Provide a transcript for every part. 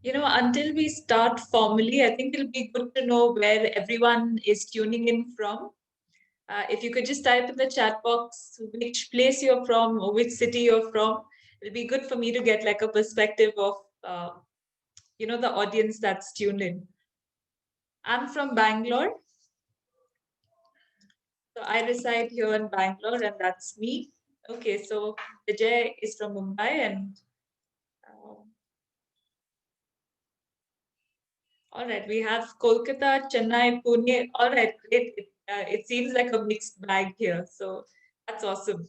Until we start formally, I think it'll be good to know where everyone is tuning in from. If you could just type in the chat box which place you're from or which city you're from, it'll be good for me to get like a perspective of, the audience that's tuned in. I'm from Bangalore. So I reside here in Bangalore, and that's me. Okay, so Vijay is from Mumbai, and all right, we have Kolkata, Chennai, Pune. All right, great. It seems like a mixed bag here, so that's awesome.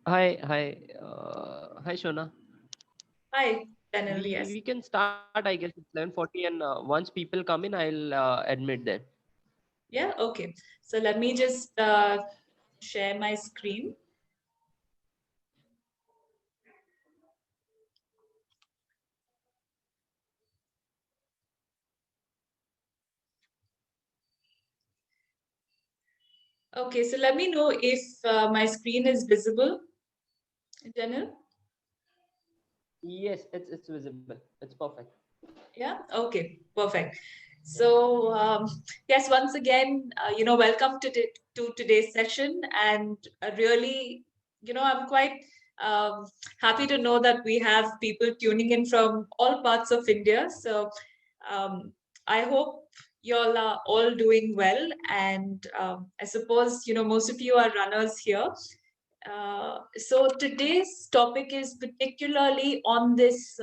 Hi, Shona. Hi, Daniel. We Yes. we can start. I guess it's 11:40, and once people come in, I'll admit that. Yeah. Okay. So let me just share my screen. Okay. So let me know if my screen is visible, Daniel. Yes, it's visible. It's perfect. Yeah. Okay. Perfect. So yes, once again, welcome to today's session, and really, I'm quite um, happy to know that we have people tuning in from all parts of India. So um, I hope you all are all doing well, and I suppose most of you are runners here. So today's topic is particularly on this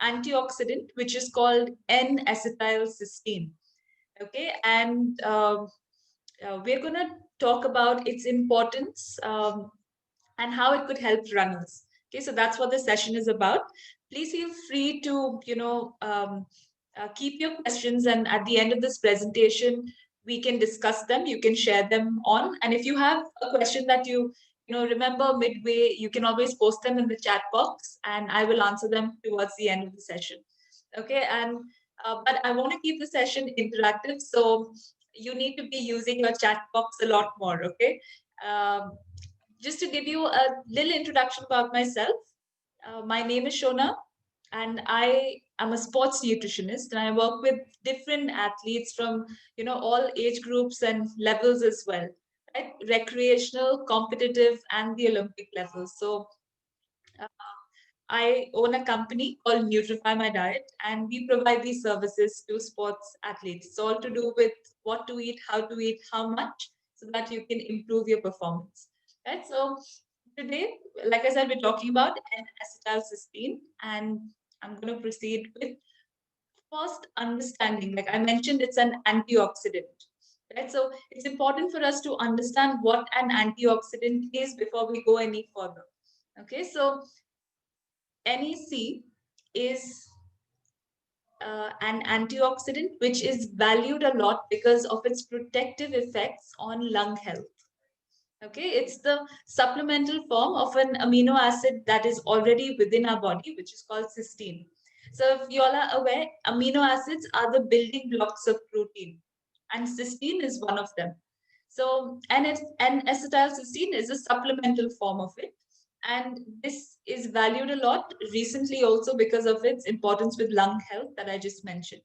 antioxidant, which is called N-acetylcysteine. Okay, and we're going to talk about its importance and how it could help runners. Okay, so that's what the session is about. Please feel free to, keep your questions, and at the end of this presentation, we can discuss them. You can share them on, and if you have a question that remember midway, you can always post them in the chat box, and I will answer them towards the end of the session. Okay, and but I want to keep the session interactive, so you need to be using your chat box a lot more. Okay. Um, just to give you a little introduction about myself, my name is Shona, and I am a sports nutritionist, and I work with different athletes from all age groups and levels as well, right? Recreational, competitive, and the Olympic levels. So uh, I own a company called Nutrify My Diet, and we provide these services to sports athletes. It's all to do with what to eat, how much, so that you can improve your performance. Right. So today, like I said, we're talking about N-acetylcysteine, and I'm going to proceed with first understanding. Like I mentioned, it's an antioxidant. Right. So it's important for us to understand what an antioxidant is before we go any further. Okay. So NAC is an antioxidant which is valued a lot because of its protective effects on lung health. Okay, it's the supplemental form of an amino acid that is already within our body, which is called cysteine. So, if you all are aware, amino acids are the building blocks of protein, and cysteine is one of them. So, and acetylcysteine is a supplemental form of it. And this is valued a lot recently also because of its importance with lung health that I just mentioned.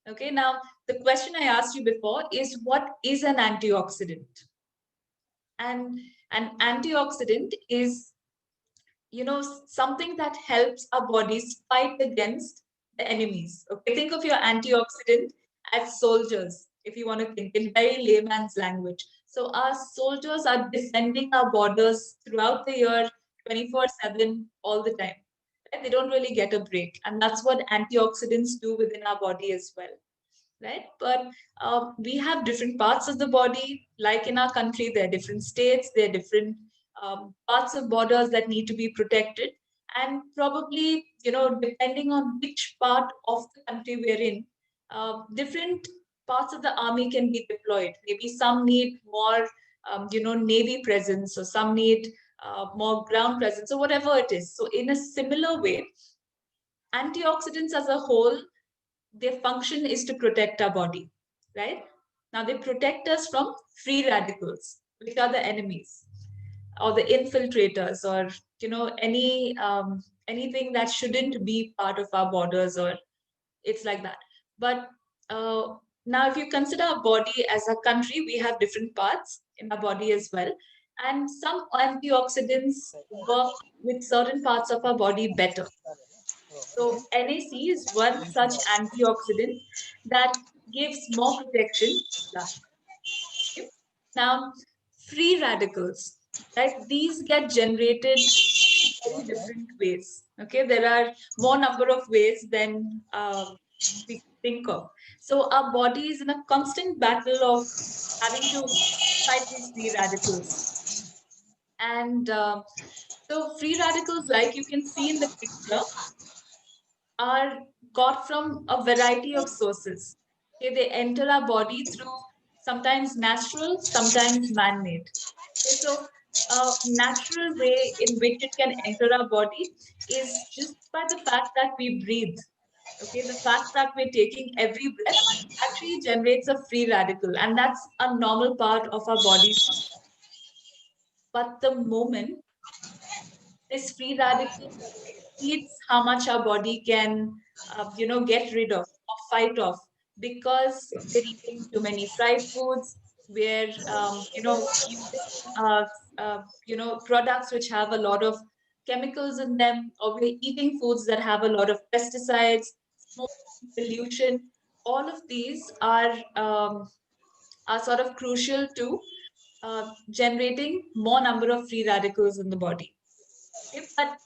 Okay, now the question I asked you before is what is an antioxidant? And an antioxidant is, something that helps our bodies fight against the enemies. Okay, think of your antioxidant as soldiers, if you want to think in very layman's language. So our soldiers are defending our borders throughout the year, 24/7, all the time. Right? They don't really get a break. And that's what antioxidants do within our body as well. Right? But we have different parts of the body. Like in our country, there are different states, there are different parts of borders that need to be protected. And probably, depending on which part of the country we're in, different parts of the army can be deployed. Maybe some need more, navy presence, or some need more ground presence, or whatever it is. So, in a similar way, antioxidants as a whole, their function is to protect our body, right? Now they protect us from free radicals, which are the enemies or the infiltrators, or anything that shouldn't be part of our borders, or it's like that. But uh, now, if you consider our body as a country, we have different parts in our body as well, and some antioxidants work with certain parts of our body better. So NAC is one such antioxidant that gives more protection. Okay. Now, free radicals, right? These get generated in very different ways. Okay, there are more number of ways than we think of. So our body is in a constant battle of having to fight these free radicals. And so free radicals, like you can see in the picture, are got from a variety of sources. Okay, they enter our body through sometimes natural, sometimes man-made. Okay, so a natural way in which it can enter our body is just by the fact that we breathe. Okay, the fact that we're taking every breath actually generates a free radical, and that's a normal part of our body's function. But the moment this free radical exceeds how much our body can, get rid of or fight off, because we're eating too many fried foods, we're, using, products which have a lot of chemicals in them, or we're eating foods that have a lot of pesticides, smoking, pollution. All of these are sort of crucial to generating more number of free radicals in the body. Okay, but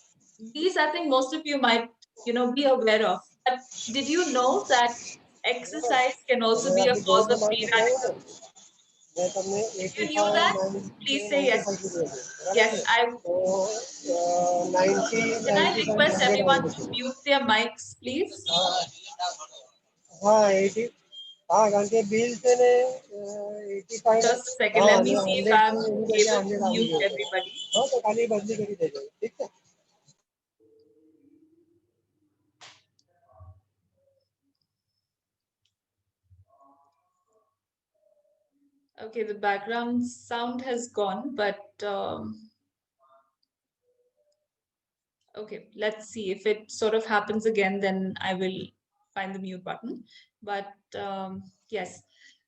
these I think most of you might be aware of. But did you know that exercise can also be a cause of free radicals? If you knew that, please say yes. Yes, I can I request everyone to mute their mics, please? Just a second, let me see if I'm able to mute everybody. Okay, the background sound has gone, but okay, let's see if it sort of happens again, then I will find the mute button. But yes,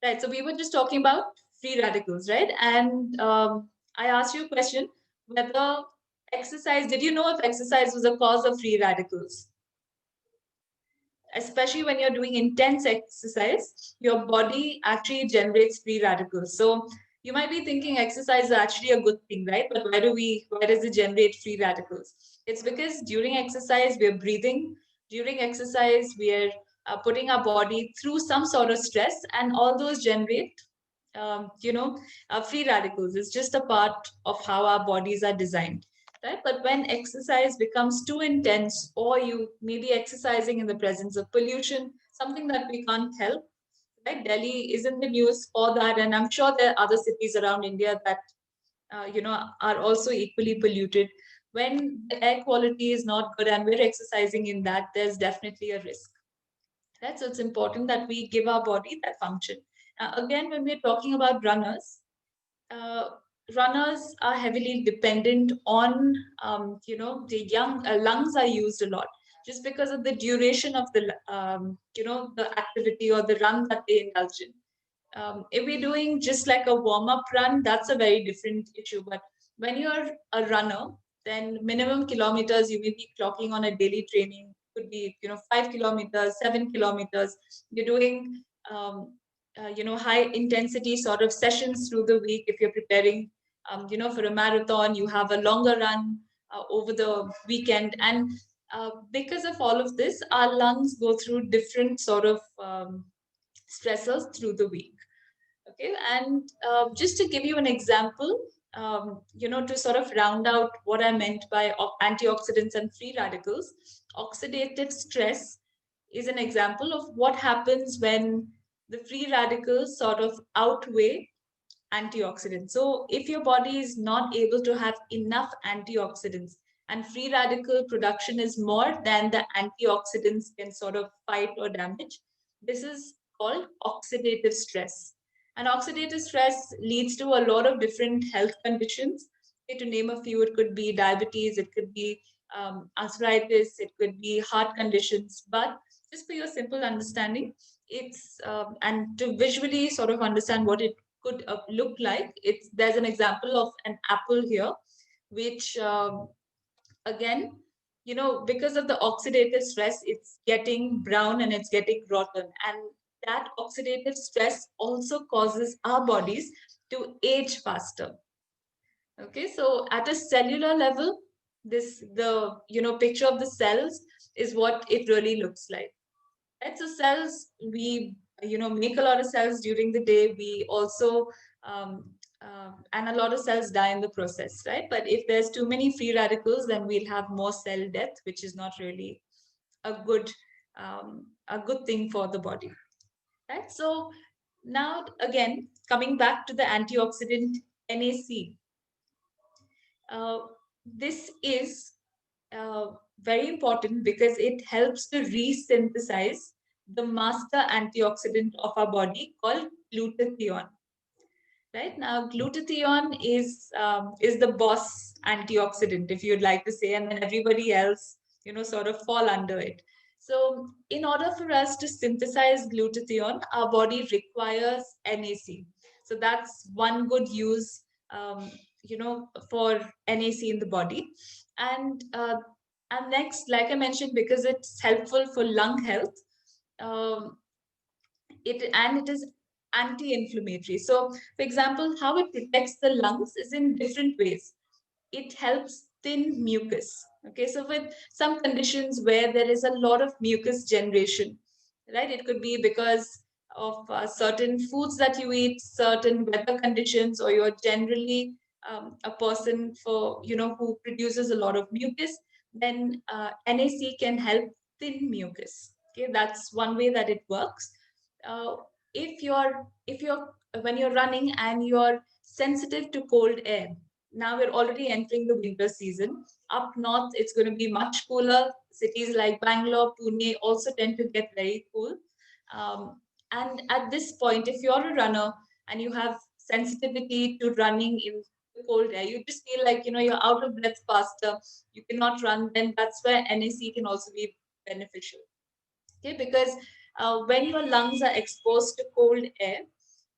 right. So we were just talking about free radicals, right? And I asked you a question whether exercise, did you know if exercise was a cause of free radicals? Especially when you're doing intense exercise, your body actually generates free radicals. So you might be thinking exercise is actually a good thing, right? But why does it generate free radicals? It's because during exercise, we're breathing. During exercise, we're putting our body through some sort of stress, and all those generate, free radicals. It's just a part of how our bodies are designed, right? But when exercise becomes too intense, or you may be exercising in the presence of pollution, something that we can't help, right? Delhi is in the news for that, and I'm sure there are other cities around India that are also equally polluted. When the air quality is not good and we're exercising in that, there's definitely a risk. Right? So it's important that we give our body that function. Again, when we're talking about runners, uh, runners are heavily dependent on, the young lungs are used a lot, just because of the duration of the activity or the run that they indulge in. If we're doing just like a warm up run, that's a very different issue. But when you're a runner, then minimum kilometers you may be clocking on a daily training could be 5 kilometers, 7 kilometers. You're doing high intensity sort of sessions through the week. If you're preparing for a marathon, you have a longer run over the weekend, and because of all of this, our lungs go through different sort of stressors through the week. Okay, and just to give you an example, to sort of round out what I meant by antioxidants and free radicals, oxidative stress is an example of what happens when the free radicals sort of outweigh antioxidants. So if your body is not able to have enough antioxidants and free radical production is more than the antioxidants can sort of fight or damage, this is called oxidative stress. And oxidative stress leads to a lot of different health conditions. Okay, to name a few, it could be diabetes, it could be arthritis, it could be heart conditions. But just for your simple understanding, it's and to visually sort of understand what it could look like, it's there's an example of an apple here, which again, because of the oxidative stress, it's getting brown and it's getting rotten. And that oxidative stress also causes our bodies to age faster. Okay, so at a cellular level, picture of the cells is what it really looks like. Right? So cells, we make a lot of cells during the day. We also and a lot of cells die in the process, right? But if there's too many free radicals, then we'll have more cell death, which is not really a good thing for the body, right? So now again, coming back to the antioxidant NAC, uh, this is uh, very important because it helps to resynthesize the master antioxidant of our body called glutathione. Right now, glutathione is the boss antioxidant, if you'd like to say, and then everybody else, sort of fall under it. So, in order for us to synthesize glutathione, our body requires NAC. So that's one good use, for NAC in the body, and next, like I mentioned, because it's helpful for lung health, um, it is anti-inflammatory. So, for example, how it protects the lungs is in different ways. It helps thin mucus. Okay, so with some conditions where there is a lot of mucus generation, right? It could be because of certain foods that you eat, certain weather conditions, or you're generally a person who produces a lot of mucus. Then NAC can help thin mucus. Okay, that's one way that it works. uh, if you're when you're running and you're sensitive to cold air, now we're already entering the winter season. Up north it's going to be much cooler. Cities like Bangalore, Pune also tend to get very cool. And at this point, if you're a runner and you have sensitivity to running in the cold air, you just feel like you're out of breath faster, you cannot run, then that's where NAC can also be beneficial. Okay, because when your lungs are exposed to cold air,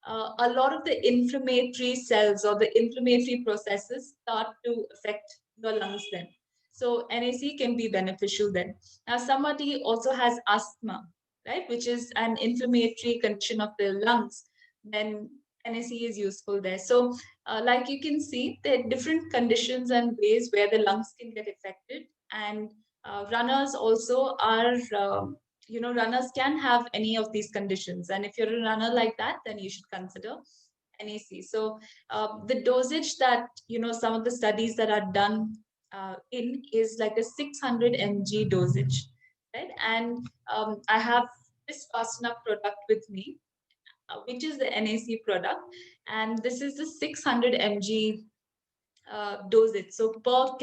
a lot of the inflammatory cells or the inflammatory processes start to affect your lungs then. So NAC can be beneficial then. Now, somebody also has asthma, right, which is an inflammatory condition of the lungs, then NAC is useful there. So, like you can see, there are different conditions and ways where the lungs can get affected. And runners also are runners can have any of these conditions, and if you're a runner like that, then you should consider NAC. So the dosage that some of the studies that are done in is like a 600 mg dosage, right? And I have this Fast&Up product with me, which is the NAC product, and this is the 600 mg dosage. So per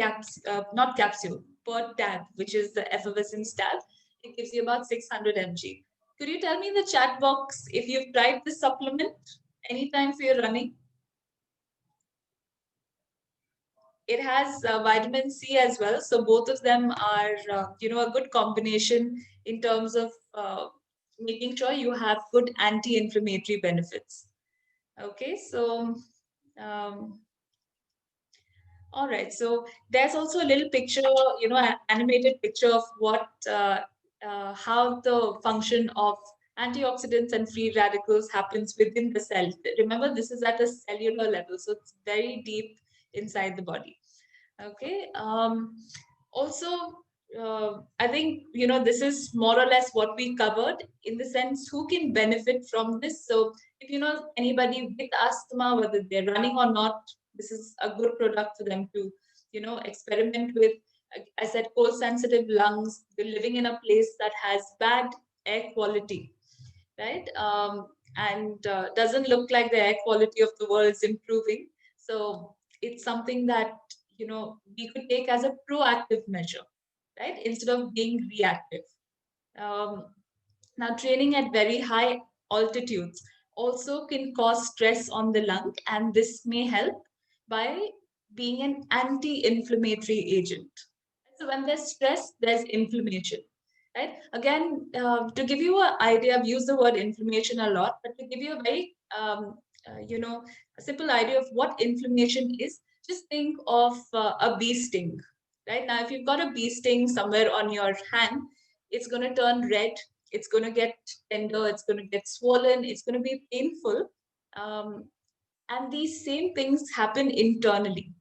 not capsule, per tab, which is the effervescence tab, it gives you about 600 mg. Could you tell me in the chat box if you've tried this supplement anytime for your running? It has vitamin C as well, so both of them are a good combination in terms of making sure you have good anti-inflammatory benefits. Okay, so um, all right. So there's also a little picture, an animated picture of how the function of antioxidants and free radicals happens within the cell. Remember, this is at a cellular level, so it's very deep inside the body. Okay. Also, I think this is more or less what we covered in the sense who can benefit from this. So if anybody with asthma, whether they're running or not, this is a good product for them to experiment with. I said cold sensitive lungs. They're living in a place that has bad air quality, right? And doesn't look like the air quality of the world is improving. So it's something that we could take as a proactive measure, right, instead of being reactive. Um, Now, training at very high altitudes also can cause stress on the lung, and this may help by being an anti-inflammatory agent. So when there's stress, there's inflammation, right? Again, to give you an idea, I've used the word inflammation a lot, but to give you a very, a simple idea of what inflammation is, just think of a bee sting, right? Now, if you've got a bee sting somewhere on your hand, it's going to turn red, it's going to get tender, it's going to get swollen, it's going to be painful. Um, and these same things happen internally,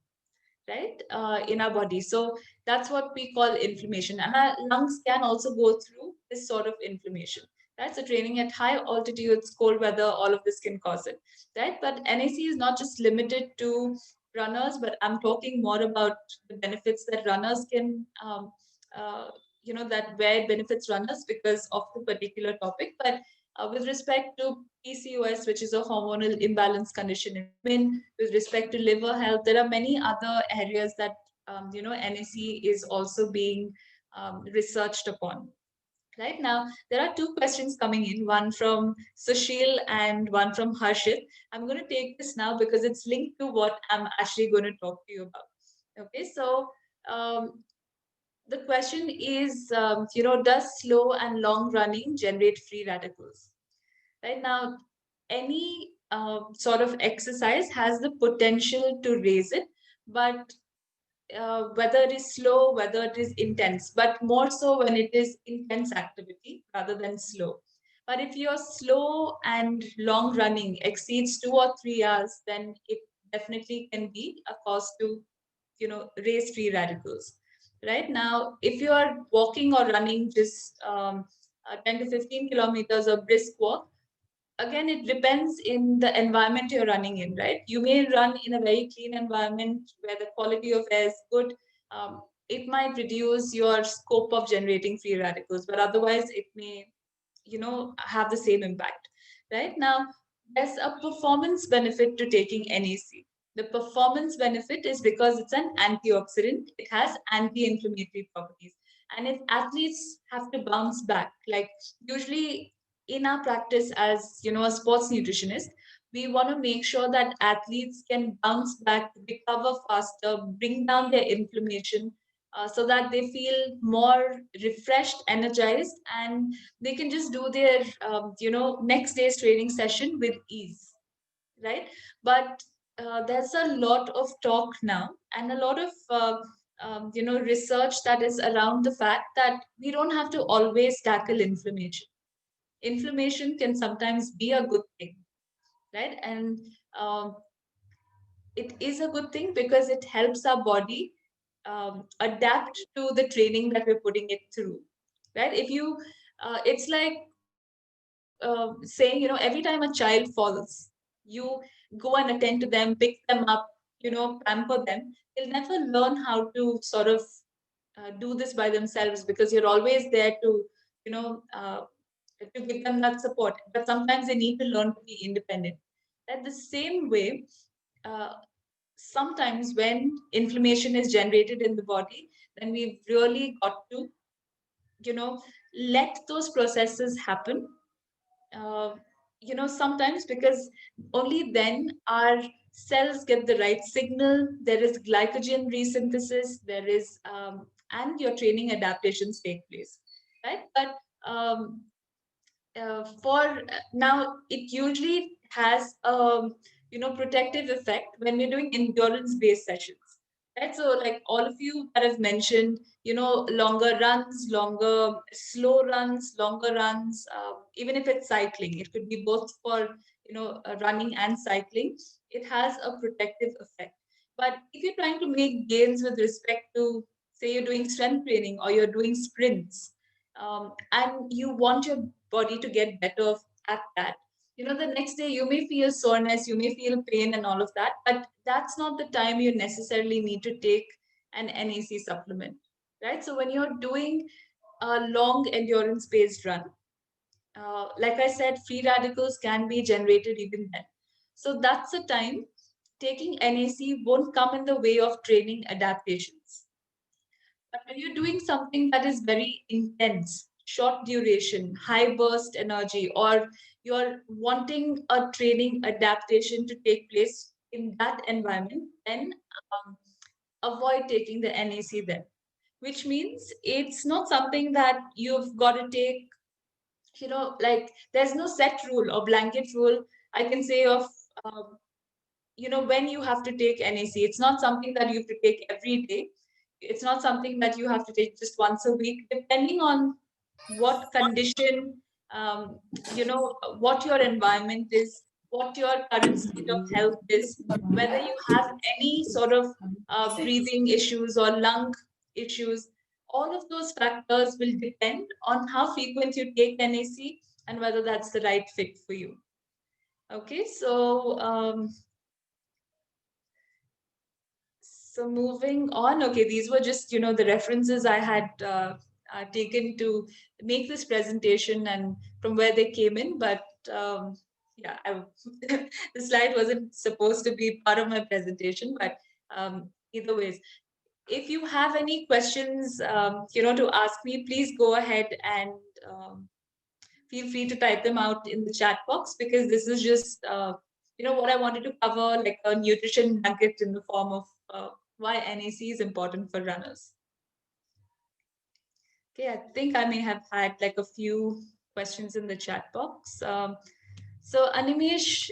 right, in our body. So that's what we call inflammation. And our lungs can also go through this sort of inflammation. Right? So training at high altitudes, cold weather, all of this can cause it. Right? But NAC is not just limited to runners, but I'm talking more about the benefits that runners can, uh, that where it benefits runners because of the particular topic. But with respect to PCOS, which is a hormonal imbalance condition in women, with respect to liver health, there are many other areas that NAC is also being researched upon. Right now, there are two questions coming in, one from Sushil and one from Harshit. I'm going to take this now because it's linked to what I'm actually going to talk to you about. Okay, so um, the question is, does slow and long running generate free radicals? Right now, any sort of exercise has the potential to raise it, but whether it is slow, whether it is intense, but more so when it is intense activity rather than slow. But if your slow and long running exceeds 2 or 3 hours, then it definitely can be a cause to, raise free radicals. Right now, if you are walking or running just 10 to 15 kilometers of brisk walk, again it depends in the environment you're running in, right? You may run in a very clean environment where the quality of air is good. It might reduce your scope of generating free radicals, but otherwise it may have the same impact. Right now, there's a performance benefit to taking NAC. The performance benefit is because it's an antioxidant, it has anti-inflammatory properties, and if athletes have to bounce back, like usually in our practice as a sports nutritionist, we want to make sure that athletes can bounce back, recover faster, bring down their inflammation, so that they feel more refreshed, energized, and they can just do their next day's training session with ease, right? But there's a lot of talk now and a lot of research that is around the fact that we don't have to always tackle inflammation. Inflammation can sometimes be a good thing, right? And um, it is a good thing because it helps our body adapt to the training that we're putting it through, right? If you it's like saying, every time a child falls, you go and attend to them, pick them up, pamper them. They'll never learn how to sort of do this by themselves because you're always there to, you know, uh, to give them that support. But sometimes they need to learn to be independent. At the same way, uh, sometimes when inflammation is generated in the body, then we've really got to, let those processes happen, uh, sometimes because only then our cells get the right signal. There is glycogen resynthesis, there is, and your training adaptations take place, right? But for now, it usually has a protective effect when we're doing endurance-based sessions, right? So, like all of you that have mentioned, longer runs, longer slow runs, longer runs, even if it's cycling, it could be both for running and cycling. It has a protective effect. But if you're trying to make gains with respect to, say, you're doing strength training or you're doing sprints, and you want your body to get better at that. The next day you may feel soreness, you may feel pain and all of that, but that's not the time you necessarily need to take an NAC supplement, right? So when you're doing a long endurance based run, like I said, free radicals can be generated even then. So that's the time taking NAC won't come in the way of training adaptations. But when you're doing something that is very intense, short duration, high burst energy, or you're wanting a training adaptation to take place in that environment, then um, avoid taking the NAC then. Which means it's not something that you've got to take, like there's no set rule or blanket rule I can say of, um, when you have to take NAC. It's not something that you have to take every day. It's not something that you have to take just once a week, depending on what condition, um, what your environment is, what your current state of health is, whether you have any sort of breathing issues or lung issues. All of those factors will depend on how frequent you take NAC and whether that's the right fit for you. Okay, so moving on. Okay, these were just, the references I had taken to make this presentation and from where they came in. But yeah, the slide wasn't supposed to be part of my presentation. But either ways, if you have any questions, to ask me, please go ahead and um, feel free to type them out in the chat box, because this is just what I wanted to cover, like a nutrition nugget in the form of why NAC is important for runners. Okay, I think I may have had like a few questions in the chat box. So Animesh,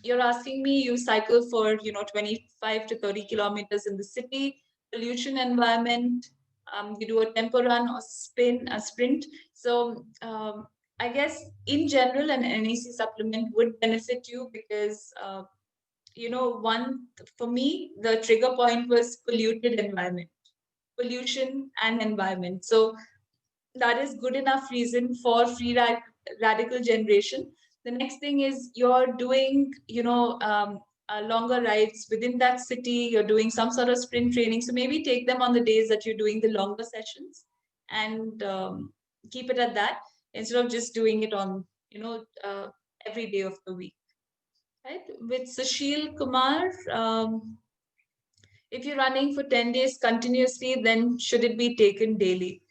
you're asking me, you cycle for 25 to 30 kilometers in the city, pollution environment. You do a tempo run or a sprint. So I guess in general, an NAC supplement would benefit you because one, for me, the trigger point was polluted environment, pollution and environment. So that is good enough reason for radical generation. The next thing is you're doing, longer rides within that city. You're doing some sort of sprint training. So maybe take them on the days that you're doing the longer sessions, and keep it at that instead of just doing it on, every day of the week. Right? With Sushil Kumar, if you're running for 10 days continuously, then should it be taken daily?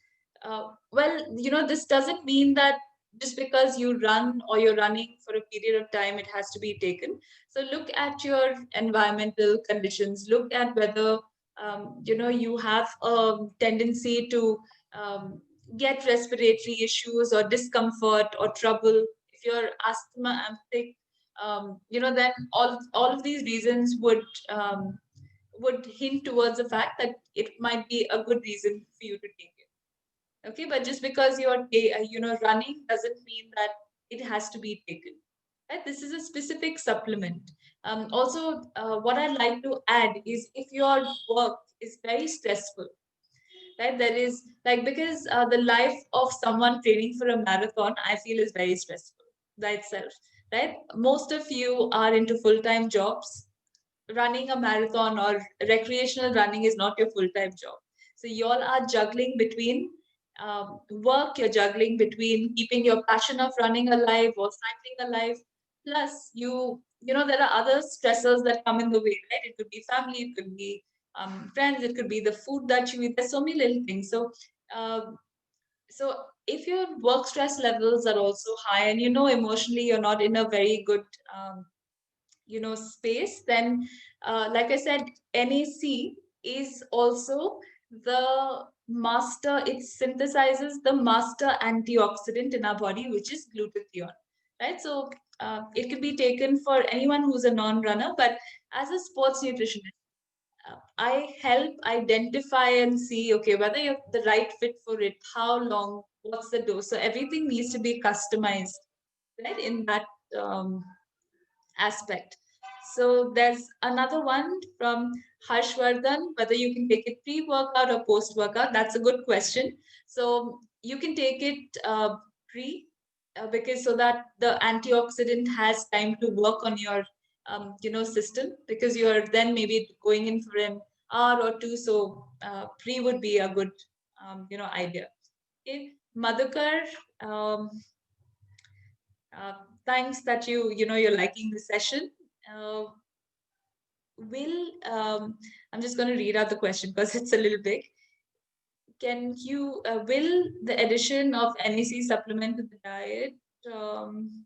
Well, this doesn't mean that just because you run or you're running for a period of time, it has to be taken. So look at your environmental conditions. Look at whether, you have a tendency to get respiratory issues or discomfort or trouble. If you're asthmatic, then all of these reasons would hint towards the fact that it might be a good reason for you to take it. Okay, but just because you're running doesn't mean that it has to be taken. Right? This is a specific supplement. Also, what I'd like to add is if your work is very stressful, right? There is like, because the life of someone training for a marathon, I feel, is very stressful by itself, right? Most of you are into full-time jobs. Running a marathon or recreational running is not your full-time job. So you all are juggling between work, you're juggling between keeping your passion of running alive or cycling alive. Plus, there are other stressors that come in the way, right? It could be family, it could be friends, it could be the food that you eat. There's so many little things. Um, so if your work stress levels are also high, and emotionally you're not in a very good um, space, then like I said, NAC is also the master, it synthesizes the master antioxidant in our body, which is glutathione, right? So it can be taken for anyone who's a non-runner, but as a sports nutritionist, I help identify and see, okay, whether you're the right fit for it, how long, what's the dose. So everything needs to be customized, right, in that aspect. So there's another one from Harshvardhan, whether you can take it pre-workout or post-workout. That's a good question. So you can take it pre, because so that the antioxidant has time to work on your system, because you're then maybe going in for an hour or two. So pre would be a good idea. Okay, Madhukar, um, uh, thanks that you're liking the session. Uh, will I'm just going to read out the question because it's a little big. Can you will the addition of NAC supplement to the diet? Um,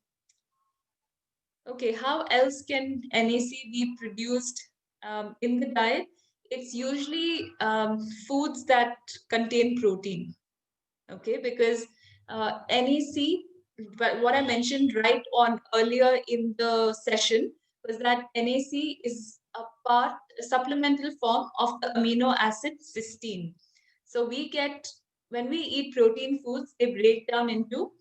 Okay, how else can NAC be produced in the diet? It's usually foods that contain protein. Okay, because NAC, but what I mentioned right on earlier in the session was that NAC is a supplemental form of the amino acid cysteine. So we get, when we eat protein foods, they break down into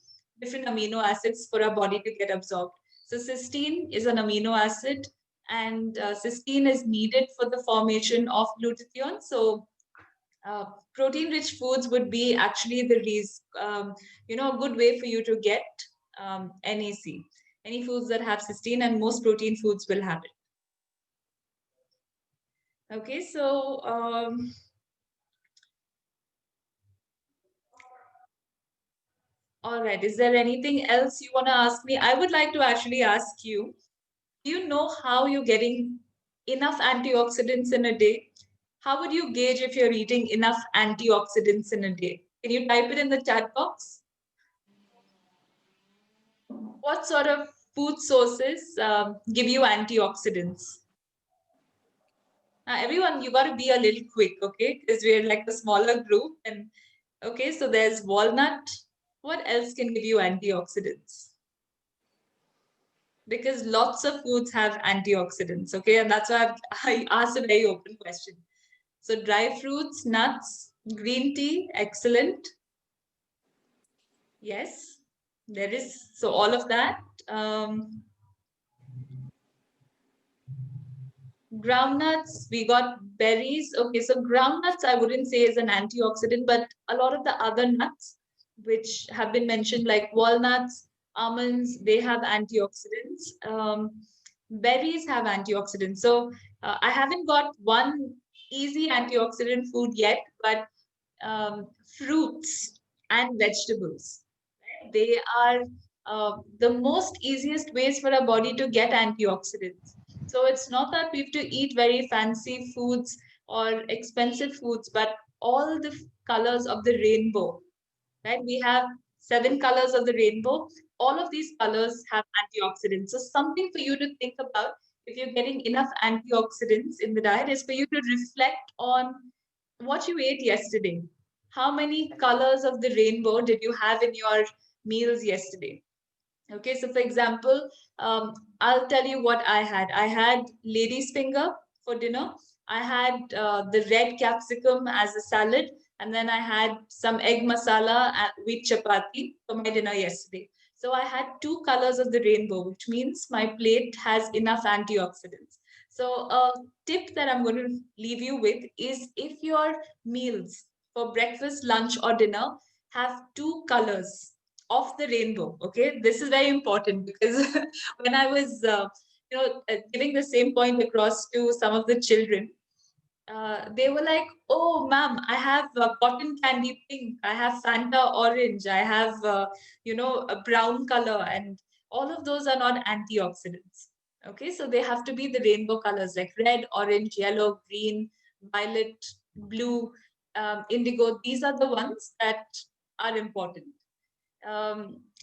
different amino acids for our body to get absorbed. So cysteine is an amino acid, and cysteine is needed for the formation of glutathione. So uh, protein-rich foods would be actually the a good way for you to get NAC. Any foods that have cysteine, and most protein foods will have it. Okay, so all right. Is there anything else you want to ask me? I would like to actually ask you, do you know how you're getting enough antioxidants in a day? How would you gauge if you're eating enough antioxidants in a day? Can you type it in the chat box? What sort of food sources give you antioxidants? Now, everyone, you got to be a little quick, okay? Because we're like a smaller group. And okay, so there's walnut. What else can give you antioxidants? Because lots of foods have antioxidants, okay? And that's why I asked a very open question. So dry fruits, nuts, green tea, excellent. Yes, there is. So all of that. Groundnuts, we got berries. Okay, so groundnuts I wouldn't say is an antioxidant, but a lot of the other nuts which have been mentioned, like walnuts, almonds, they have antioxidants. Berries have antioxidants. So I haven't got one easy antioxidant food yet, but fruits and vegetables, they are the most easiest ways for our body to get antioxidants. So it's not that we have to eat very fancy foods or expensive foods, but all the colors of the rainbow, right? We have 7 colors of the rainbow. All of these colors have antioxidants. So something for you to think about if you're getting enough antioxidants in the diet is for you to reflect on what you ate yesterday. How many colors of the rainbow did you have in your meals yesterday? Okay, so for example, I'll tell you what I had. I had lady's finger for dinner. I had the red capsicum as a salad, and then I had some egg masala with chapati for my dinner yesterday. So I had 2 colors of the rainbow, which means my plate has enough antioxidants. So a tip that I'm going to leave you with is if your meals for breakfast, lunch, or dinner have 2 colors of the rainbow. Okay, this is very important because when I was, giving the same point across to some of the children, they were like, "Oh, ma'am, I have cotton candy pink, I have Fanta orange, I have, a brown color, and all of those are not antioxidants." Okay, so they have to be the rainbow colors like red, orange, yellow, green, violet, blue, indigo. These are the ones that are important.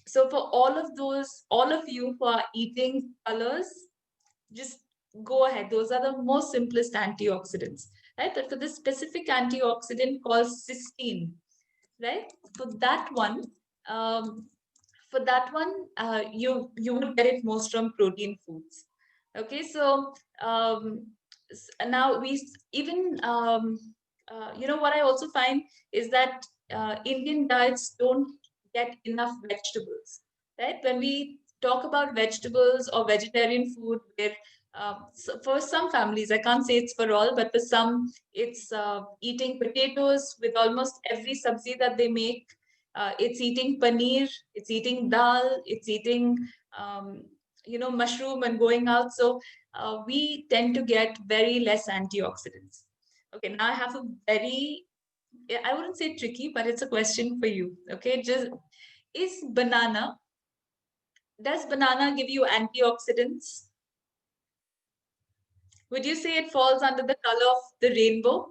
So for all of those, all of you who are eating colors, just go ahead. Those are the most simplest antioxidants, right? But for this specific antioxidant called cysteine, right? For that one, um, you would get it most from protein foods. Okay, so now even what I also find is that Indian diets don't get enough vegetables, right? When we talk about vegetables or vegetarian food, where so for some families, I can't say it's for all, but for some, it's eating potatoes with almost every sabzi that they make. It's eating paneer, it's eating dal, it's eating, mushroom and going out. So we tend to get very less antioxidants. Okay, now I have a very, I wouldn't say tricky, but it's a question for you. Okay, just is banana, does banana give you antioxidants? Would you say it falls under the color of the rainbow?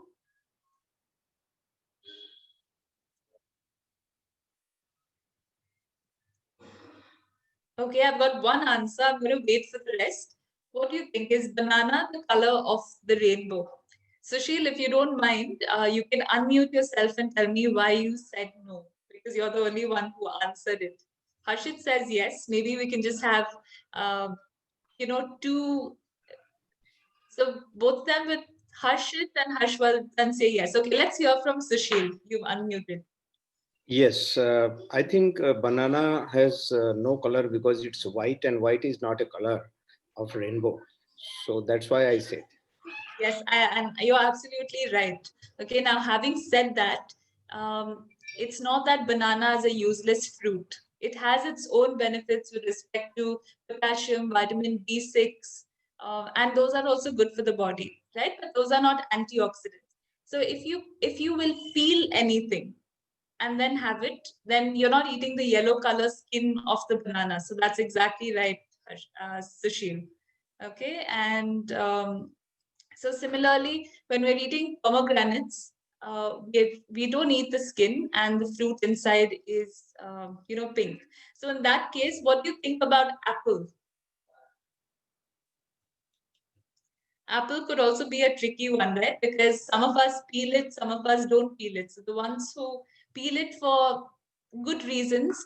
Okay, I've got one answer. I'm going to wait for the rest. What do you think? Is banana the color of the rainbow? Sushil, if you don't mind, you can unmute yourself and tell me why you said no, because you're the only one who answered it. Harshit says yes. Maybe we can just have, um, two. So both them with Harshit and Harshvardhan say yes. Okay, let's hear from Sushil. You've unmuted. Yes, I think banana has no color because it's white, and white is not a color of rainbow. So that's why I said. Yes, and you're absolutely right. Okay, now having said that, it's not that banana is a useless fruit. It has its own benefits with respect to potassium, vitamin B6, and those are also good for the body, right? But those are not antioxidants. So if you will feel anything and then have it, then you're not eating the yellow color skin of the banana. So that's exactly right, Sushil. Okay, and so similarly, when we're eating pomegranates, we don't eat the skin and the fruit inside is pink. So in that case, what do you think about apple? Apple could also be a tricky one, right? Because some of us peel it, some of us don't peel it. So the ones who peel it for good reasons,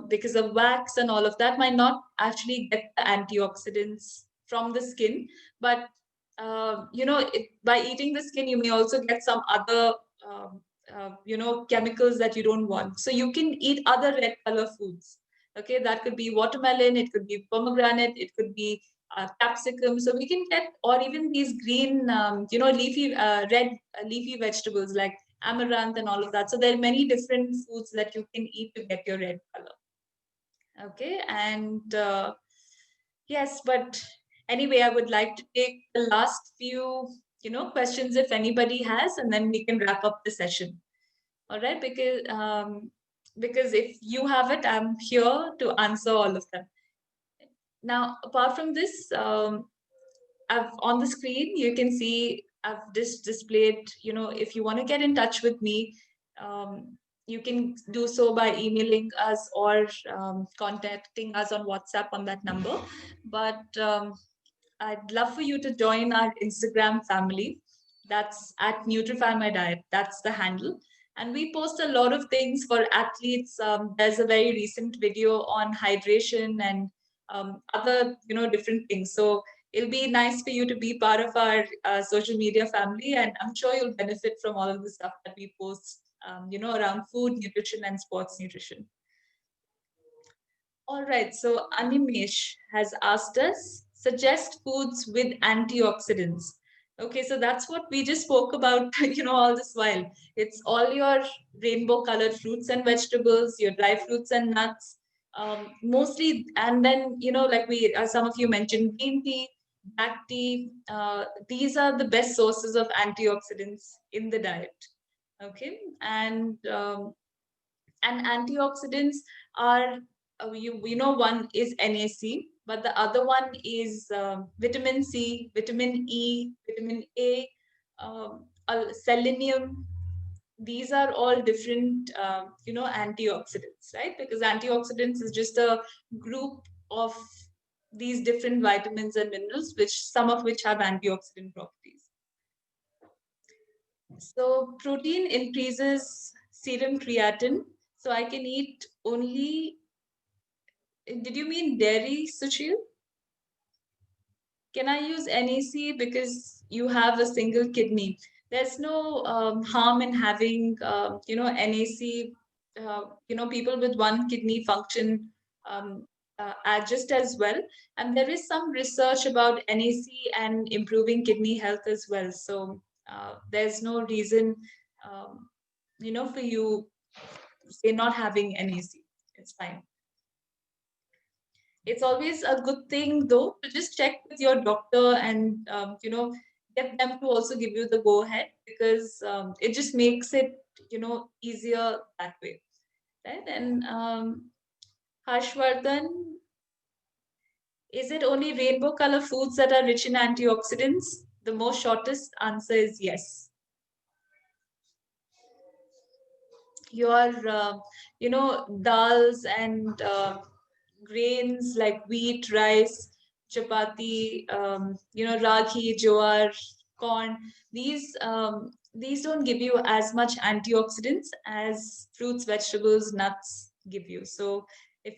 because of wax and all of that, might not actually get the antioxidants from the skin. But by eating the skin, you may also get some other chemicals that you don't want. So you can eat other red color foods. Okay, that could be watermelon, it could be pomegranate, it could be capsicum. So we can get, or even these green, leafy, red leafy vegetables like amaranth and all of that. So there are many different foods that you can eat to get your red color. Okay, and yes, but anyway, I would like to take the last few, questions if anybody has, and then we can wrap up the session. All right, because if you have it, I'm here to answer all of them. Now, apart from this, I've on the screen, you can see I've just displayed, if you want to get in touch with me, you can do so by emailing us or contacting us on WhatsApp on that number. But I'd love for you to join our Instagram family. That's at Nutrify My Diet. That's the handle. And we post a lot of things for athletes. There's a very recent video on hydration and other, different things. So it'll be nice for you to be part of our social media family. And I'm sure you'll benefit from all of the stuff that we post, around food, nutrition, and sports nutrition. All right, so Animesh has asked us suggest foods with antioxidants. Okay, so that's what we just spoke about, all this while. It's all your rainbow colored fruits and vegetables, your dry fruits and nuts, mostly. And then, like some of you mentioned, green tea, black tea. These are the best sources of antioxidants in the diet. Okay, and antioxidants are we know one is NAC, but the other one is vitamin C, vitamin E, vitamin A, selenium. These are all different antioxidants, right? Because antioxidants is just a group of these different vitamins and minerals, which some of which have antioxidant properties. So protein increases serum creatine. So I can eat only. Did you mean dairy, Sushil? Can I use NAC because you have a single kidney? There's no harm in having, NAC. People with one kidney function just as well. And there is some research about NAC and improving kidney health as well. So there's no reason, for you say not having NAC. It's fine. It's always a good thing though to just check with your doctor and get them to also give you the go ahead, because it just makes it easier that way, right? And Harshvardhan, is it only rainbow color foods that are rich in antioxidants? The most shortest answer is yes. Your dals and grains like wheat, rice, chapati, ragi, jowar, corn. These don't give you as much antioxidants as fruits, vegetables, nuts give you. So if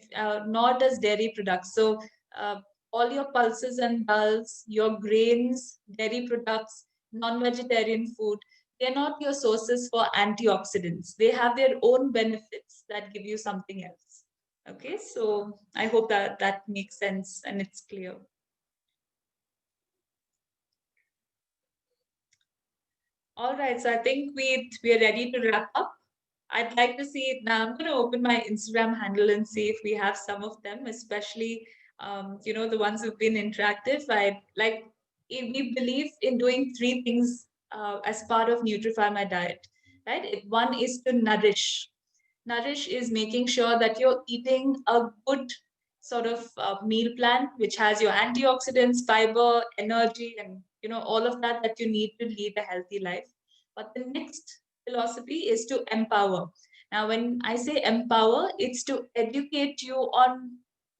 nor does dairy products. So uh, all your pulses and dals, your grains, dairy products, non-vegetarian food, they're not your sources for antioxidants. They have their own benefits that give you something else. Okay, so I hope that that makes sense and it's clear. All right, so I think we're ready to wrap up. I'd like to see it now. I'm going to open my Instagram handle and see if we have some of them, especially the ones who've been interactive. I like we believe in doing three things as part of Nutrify My Diet, right? One is to nourish. Nourish is making sure that you're eating a good sort of meal plan, which has your antioxidants, fiber, energy, and all of that that you need to lead a healthy life. But the next philosophy is to empower. Now, when I say empower, it's to educate you on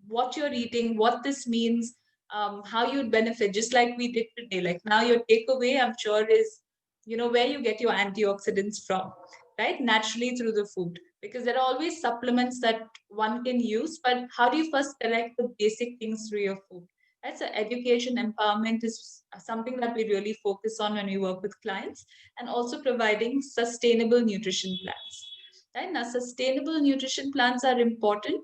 what you're eating, what this means, how you'd benefit, just like we did today. Like now, your takeaway, I'm sure, is where you get your antioxidants from, right? Naturally through the food, because there are always supplements that one can use, but how do you first collect the basic things through your food? Right? So education, empowerment is something that we really focus on when we work with clients, and also providing sustainable nutrition plans. Right? Now, sustainable nutrition plans are important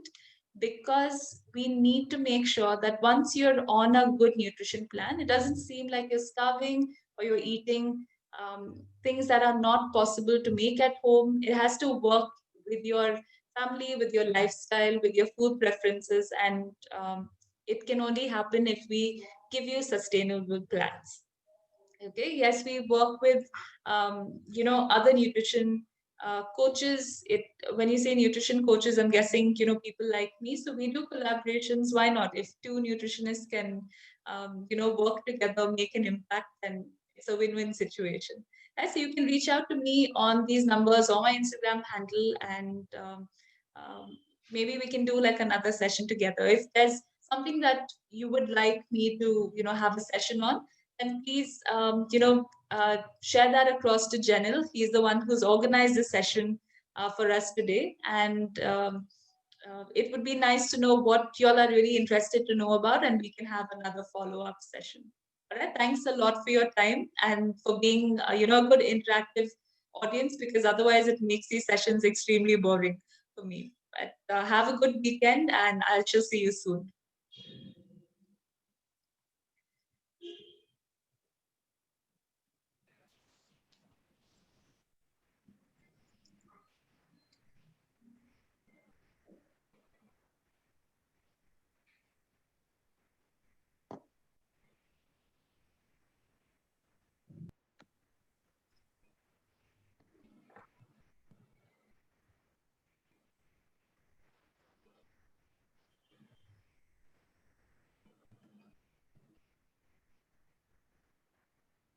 because we need to make sure that once you're on a good nutrition plan, it doesn't seem like you're starving or you're eating things that are not possible to make at home. It has to work with your family, with your lifestyle, with your food preferences, and it can only happen if we give you sustainable plans. Okay, yes, we work with other nutrition coaches. It When you say nutrition coaches, I'm guessing people like me. So we do collaborations. Why not? If two nutritionists can work together, make an impact, then it's a win-win situation. Right, so you can reach out to me on these numbers or my Instagram handle, and maybe we can do like another session together. If there's something that you would like me to have a session on, then please, share that across to Janil. He's the one who's organized the session for us today. And it would be nice to know what y'all are really interested to know about, and we can have another follow-up session. All right. Thanks a lot for your time and for being, a good interactive audience, because otherwise it makes these sessions extremely boring for me. But have a good weekend, and I'll just see you soon.